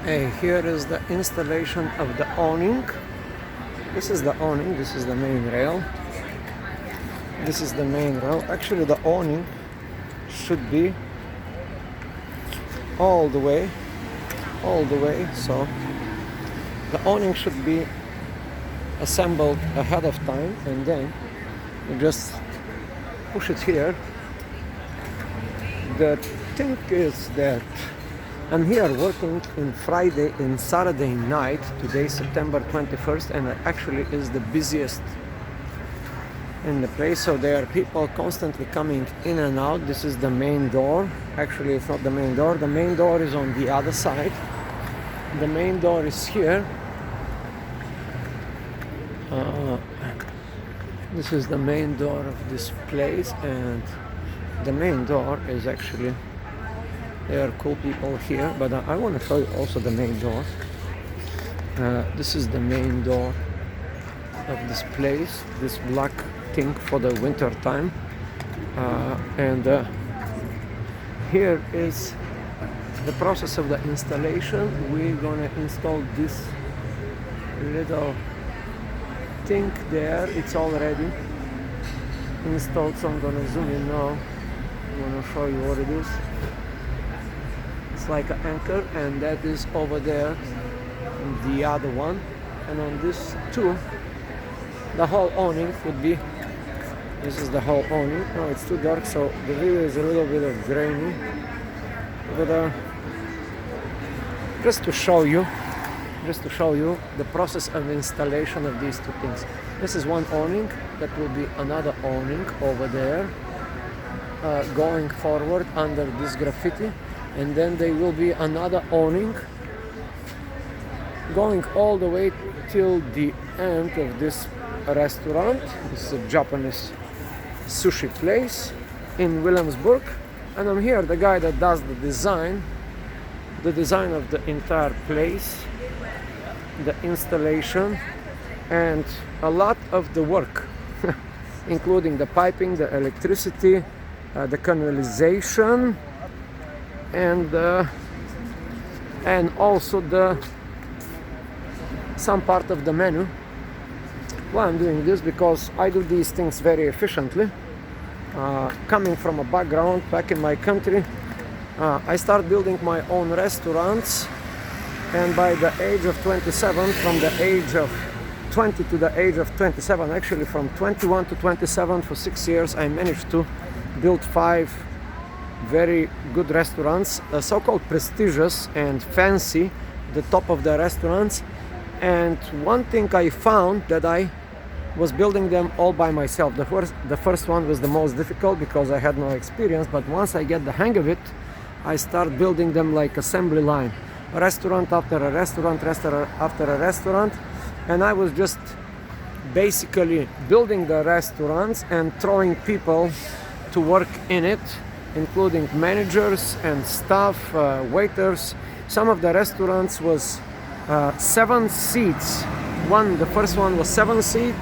Hey, here is the installation of the awning. This is the awning, this is the main rail. This is the main rail. Actually, the awning should be all the way. So the awning should be assembled ahead of time, and then you just push it here. The thing is that I'm here working in Friday and Saturday night. Today, September 21st, and it actually is the busiest in the place. So there are people constantly coming in and out. This is the main door. Actually, it's not the main door. The main door is on the other side. The main door is here. This is the main door of this place, and the main door is actually, there are cool people here, but I want to show you also the main door. This is the main door of this place, this black thing for the winter time. And here is the process of the installation. We're gonna install this little thing there. It's already installed, so I'm gonna zoom in now. I'm gonna show you what it is. It's like an anchor, and that is over there, the other one. And on this too, the whole awning would be, this is the whole awning. No, it's too dark, so the video is a little bit of grainy, but just to show you the process of installation of these two things. This is one awning. That will be another awning over there, going forward under this graffiti, and then there will be another awning going all the way till the end of this restaurant. This is a Japanese sushi place in Williamsburg, and I'm here, the guy that does the design of the entire place, the installation, and a lot of the work including the piping, the electricity, the canalization, and also some part of the menu. Why I'm doing this? Because I do these things very efficiently. Coming from a background back in my country, I start building my own restaurants, and by the age of 27, from the age of 20 to the age of 27, actually from 21 to 27, for 6 years, I managed to build 5 very good restaurants, so-called prestigious and fancy, the top of the restaurants. And one thing I found, that I was building them all by myself. The first one was the most difficult because I had no experience, but once I get the hang of it, I start building them like assembly line, restaurant after a restaurant, restaurant after a restaurant. And I was just basically building the restaurants and throwing people to work in it, including managers and staff, waiters. Some of the restaurants was 7 seats. The first one was 7 seats.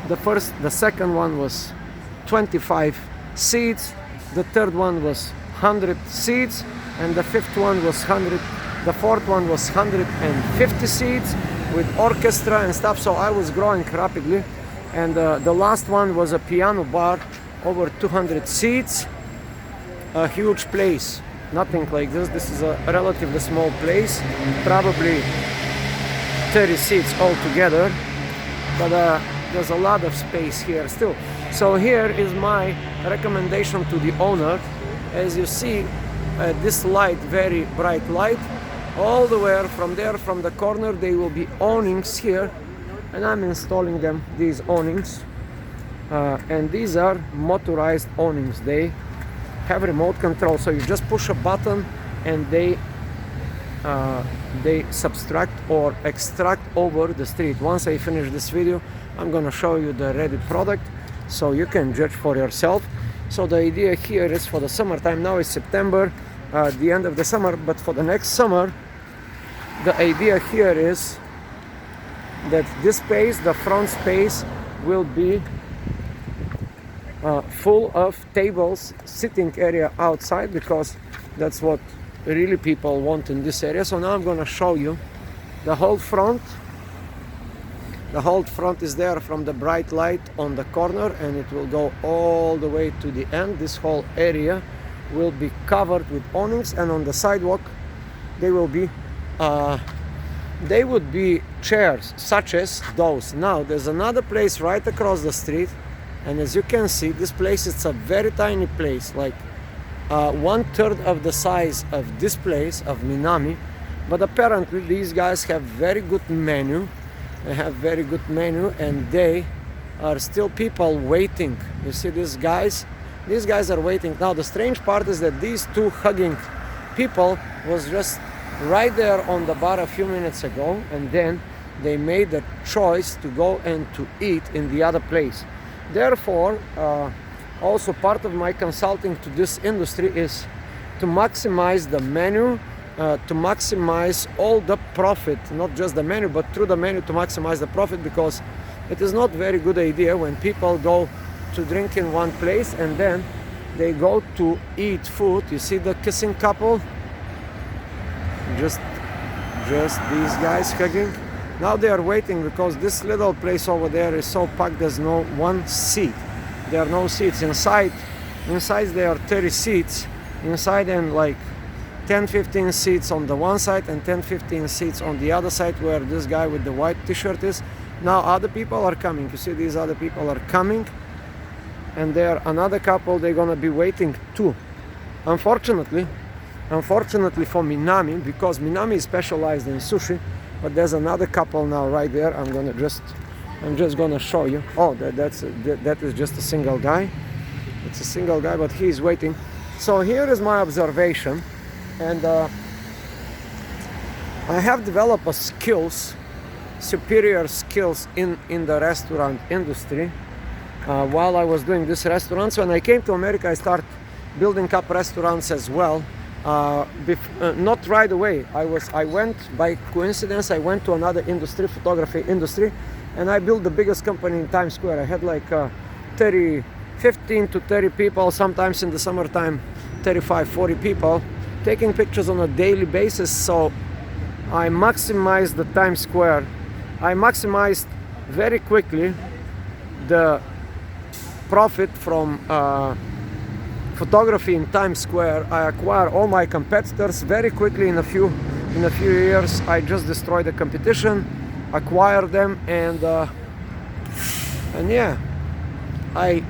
The second one was 25 seats. The third one was 100 seats, and the fifth one was 100. The fourth one was 150 seats with orchestra and stuff. So I was growing rapidly, and the last one was a piano bar, over 200 seats, a huge place. Nothing like this. This is a relatively small place, probably 30 seats altogether, but there's a lot of space here still. So here is my recommendation to the owner. As you see, this light, very bright light, all the way from there, from the corner, there will be awnings here, and I'm installing them, these awnings, and these are motorized awnings. They have remote control, so you just push a button and they subtract or extract over the street. Once I finish this video, I'm gonna show you the ready product, so you can judge for yourself. So the idea here is for the summertime. Now it's September, the end of the summer, but for the next summer, the idea here is that this space, the front space, will be full of tables, sitting area outside, because that's what really people want in this area. So now I'm gonna show you the whole front. The whole front is there from the bright light on the corner, and it will go all the way to the end. This whole area will be covered with awnings, and on the sidewalk they will be they would be chairs such as those. Now there's another place right across the street, and as you can see, this place is a very tiny place, like 1/3 of the size of this place of Minami. But apparently these guys have very good menu. They have very good menu, and they are still people waiting. You see these guys are waiting. Now the strange part is that these two hugging people was just right there on the bar a few minutes ago, and then they made the choice to go and to eat in the other place. Therefore, also part of my consulting to this industry is to maximize the menu, to maximize all the profit, not just the menu, but through the menu to maximize the profit, because it is not very good idea when people go to drink in one place and then they go to eat food. You see the kissing couple? Just these guys hugging. Now they are waiting because this little place over there is so packed, there's no one seat. There are no seats inside. Inside there are 30 seats inside, and like 10-15 seats on the one side and 10-15 seats on the other side where this guy with the white t-shirt is. Now other people are coming. You see these other people are coming, and there another couple, they're gonna be waiting too. Unfortunately for Minami, because Minami is specialized in sushi, but there's another couple now right there. I'm just gonna show you. Oh, that is just a single guy. It's a single guy, but he's waiting. So here is my observation, and I have developed superior skills in the restaurant industry while I was doing these restaurants. When I came to America, I started building up restaurants as well. Not right away. I went by coincidence. I went to another industry, photography industry, and I built the biggest company in Times Square. I had like 15 to 30 people, sometimes in the summertime 35-40 people taking pictures on a daily basis. So I maximized the Times Square. I maximized very quickly the profit from photography in Times Square. I acquired all my competitors very quickly. In a few years, I just destroyed the competition, acquired them, and yeah, I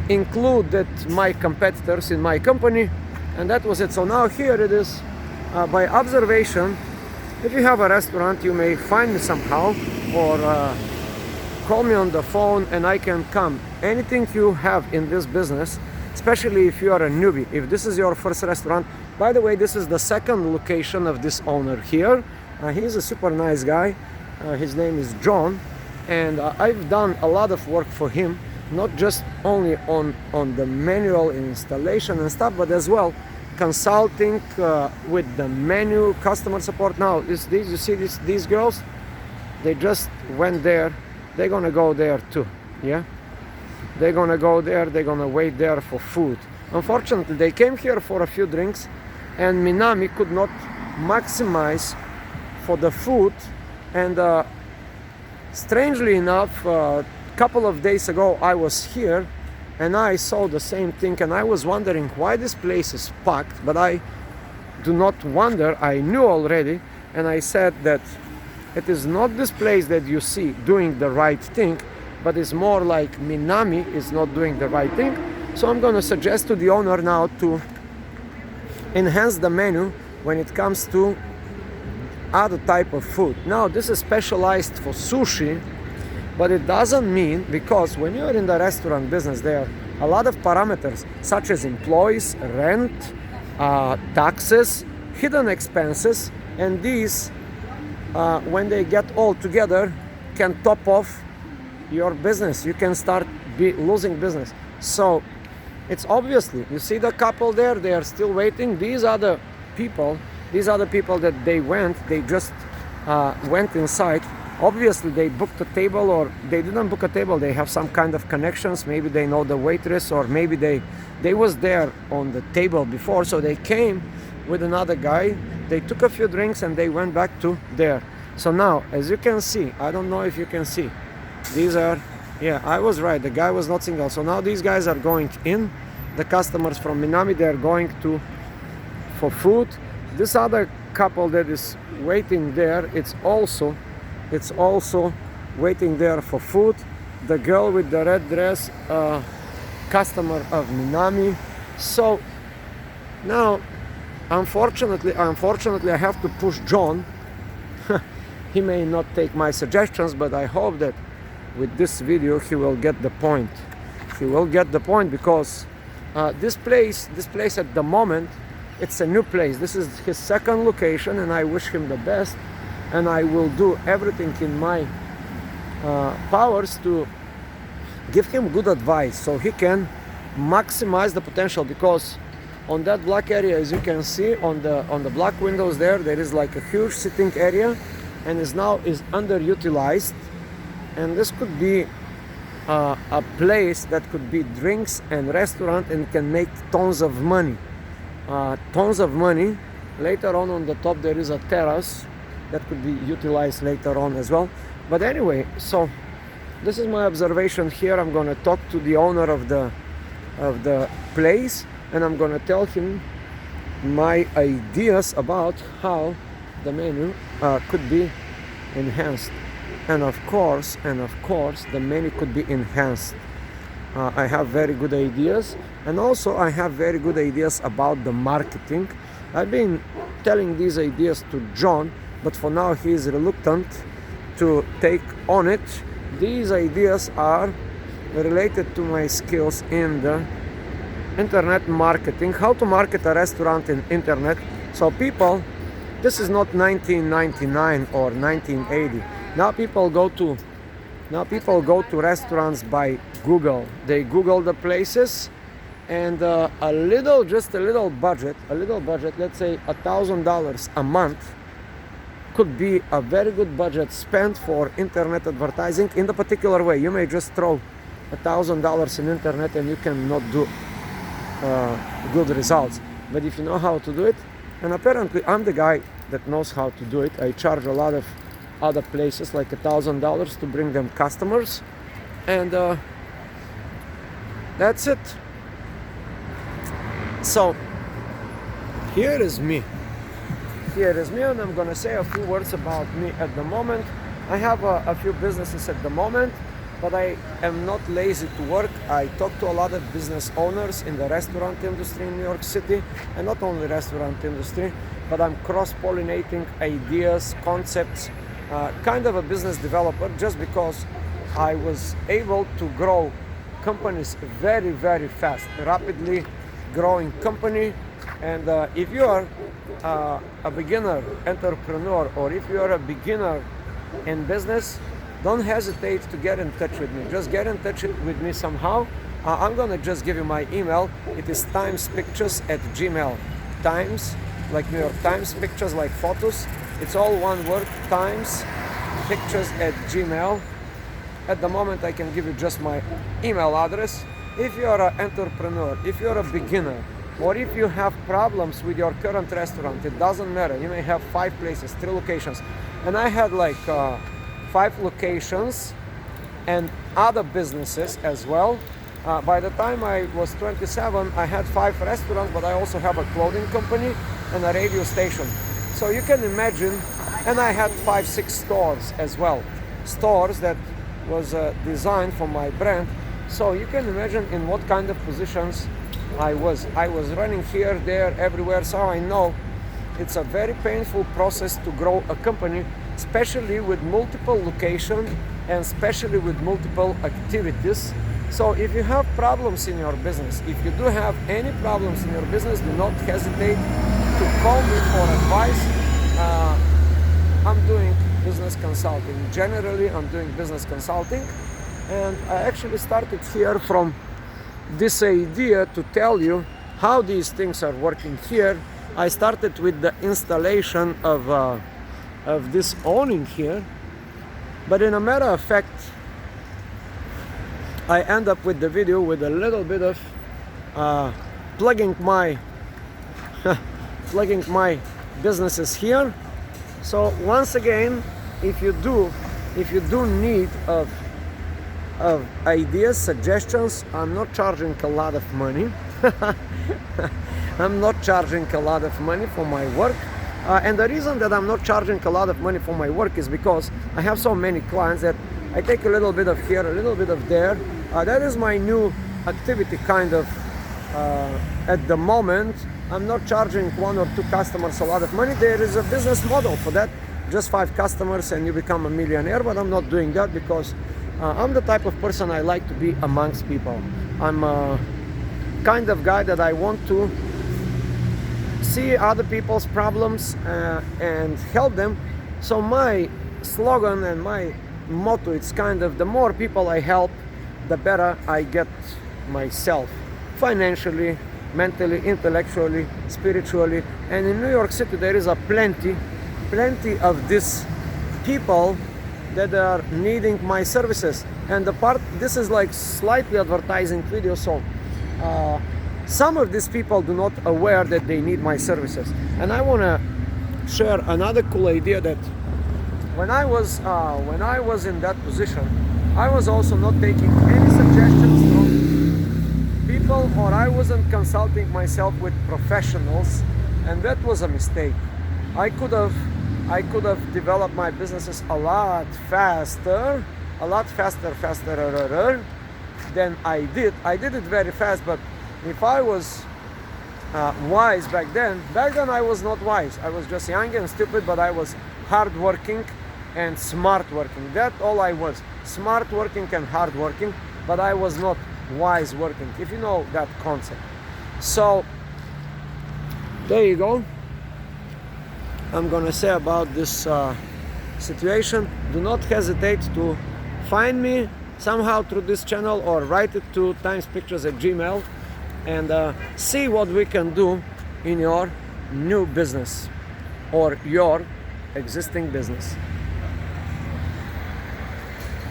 included my competitors in my company, and that was it. So now here it is. By observation, if you have a restaurant, you may find me somehow, or call me on the phone and I can come. Anything you have in this business, especially if you are a newbie, if this is your first restaurant. By the way, this is the second location of this owner here. He's a super nice guy. His name is John, and I've done a lot of work for him, not just only on the manual installation and stuff, but as well consulting with the menu, customer support. Now you see these girls, they just went there. They're gonna go there too. Yeah, they're gonna go there. They're gonna wait there for food. Unfortunately, they came here for a few drinks, and Minami could not maximize for the food. And strangely enough, a couple of days ago I was here and I saw the same thing, and I was wondering why this place is packed. But I do not wonder, I knew already, and I said that it is not this place that you see doing the right thing, but it's more like Minami is not doing the right thing. So I'm going to suggest to the owner now to enhance the menu when it comes to other type of food. Now this is specialized for sushi, but it doesn't mean, because when you're in the restaurant business, there are a lot of parameters such as employees, rent, taxes, hidden expenses, and these when they get all together can top off your business. You can start losing business. So it's obviously, you see the couple there, they are still waiting. These are the people that they just went inside. Obviously they booked a table, or they didn't book a table, they have some kind of connections. Maybe they know the waitress, or maybe they was there on the table before, so they came with another guy. They took a few drinks and they went back to there. So now, as you can see, I don't know if you can see, these are, yeah, I was right, the guy was not single. So now these guys are going in, the customers from Minami, they're going to for food. This other couple that is waiting there, it's also waiting there for food. The girl with the red dress, customer of Minami. So now, unfortunately, I have to push John. He may not take my suggestions, but I hope that with this video he will get the point. He will get the point, because this place at the moment, it's a new place. This is his second location, and I wish him the best, and I will do everything in my powers to give him good advice so he can maximize the potential. Because on that black area, as you can see on the black windows there is like a huge sitting area, and is underutilized, and this could be a place that could be drinks and restaurant and can make tons of money. Later on the top there is a terrace that could be utilized later on as well. But anyway, so this is my observation here. I'm gonna talk to the owner of the place, and I'm gonna tell him my ideas about how the menu could be enhanced. And of course, the menu could be enhanced. I have very good ideas, and also I have very good ideas about the marketing. I've been telling these ideas to John, but for now he is reluctant to take on it. These ideas are related to my skills in the internet marketing, how to market a restaurant in internet. So people, this is not 1999 or 1980. Now people go to restaurants by Google. They Google the places, and just a little budget, let's say $1,000 a month, could be a very good budget spent for internet advertising in the particular way. You may just throw $1,000 in internet and you cannot do good results. But if you know how to do it, and apparently I'm the guy that knows how to do it. I charge a lot of other places like $1,000 to bring them customers, and that's it. So here is me, and I'm gonna say a few words about me at the moment. I have a few businesses at the moment, but I am not lazy to work. I talk to a lot of business owners in the restaurant industry in New York City, and not only restaurant industry, but I'm cross-pollinating ideas, concepts, kind of a business developer, just because I was able to grow companies very, very fast, rapidly growing company. And if you are a beginner entrepreneur, or if you are a beginner in business, don't hesitate to get in touch with me. Just get in touch with me somehow. I'm gonna just give you my email. It is timespictures@gmail. Times, like New York Times, pictures like photos. It's all one word, timespictures@gmail. At the moment I can give you just my email address. If you are an entrepreneur, if you are a beginner, or if you have problems with your current restaurant, it doesn't matter. You may have 5 places, 3 locations. And I had like 5 locations and other businesses as well. By the time I was 27, I had 5 restaurants, but I also have a clothing company and a radio station. So you can imagine, and I had 5-6 stores as well. Stores that was designed for my brand. So you can imagine in what kind of positions I was. I was running here, there, everywhere. So I know it's a very painful process to grow a company, especially with multiple locations and especially with multiple activities. So if you have problems in your business, if you do have any problems in your business, do not hesitate to call me for advice. I'm doing business consulting. Generally, I'm doing business consulting, and I actually started here from this idea to tell you how these things are working here. I started with the installation of this awning here, but in a matter of fact, I end up with the video with a little bit of plugging my plugging my businesses here. So once again, if you do need of ideas, suggestions, I'm not charging a lot of money. I'm not charging a lot of money for my work. And the reason that I'm not charging a lot of money for my work is because I have so many clients that I take a little bit of here, a little bit of there. That is my new activity kind of at the moment. I'm not charging 1 or 2 customers a lot of money. There is a business model for that. Just 5 customers and you become a millionaire, but I'm not doing that because I'm the type of person I like to be amongst people. I'm a kind of guy that I want to see other people's problems and help them. So my slogan and my motto, it's kind of the more people I help, the better I get myself, financially, mentally, intellectually, spiritually. And in New York City there is a plenty of these people that are needing my services. And this is like slightly advertising video, so some of these people do not aware that they need my services. And I want to share another cool idea that when I was in that position, I was also not taking any suggestions from people, or I wasn't consulting myself with professionals, and that was a mistake. I could have developed my businesses a lot faster than I did. I did it very fast, but if I was wise back then I was not wise. I was just young and stupid, but I was hardworking and smart working. That's all I was. Smart working and hard working, but I was not wise working, if you know that concept. So there you go. I'm gonna say about this situation. Do not hesitate to find me somehow through this channel or write it to timespictures@gmail and see what we can do in your new business or your existing business.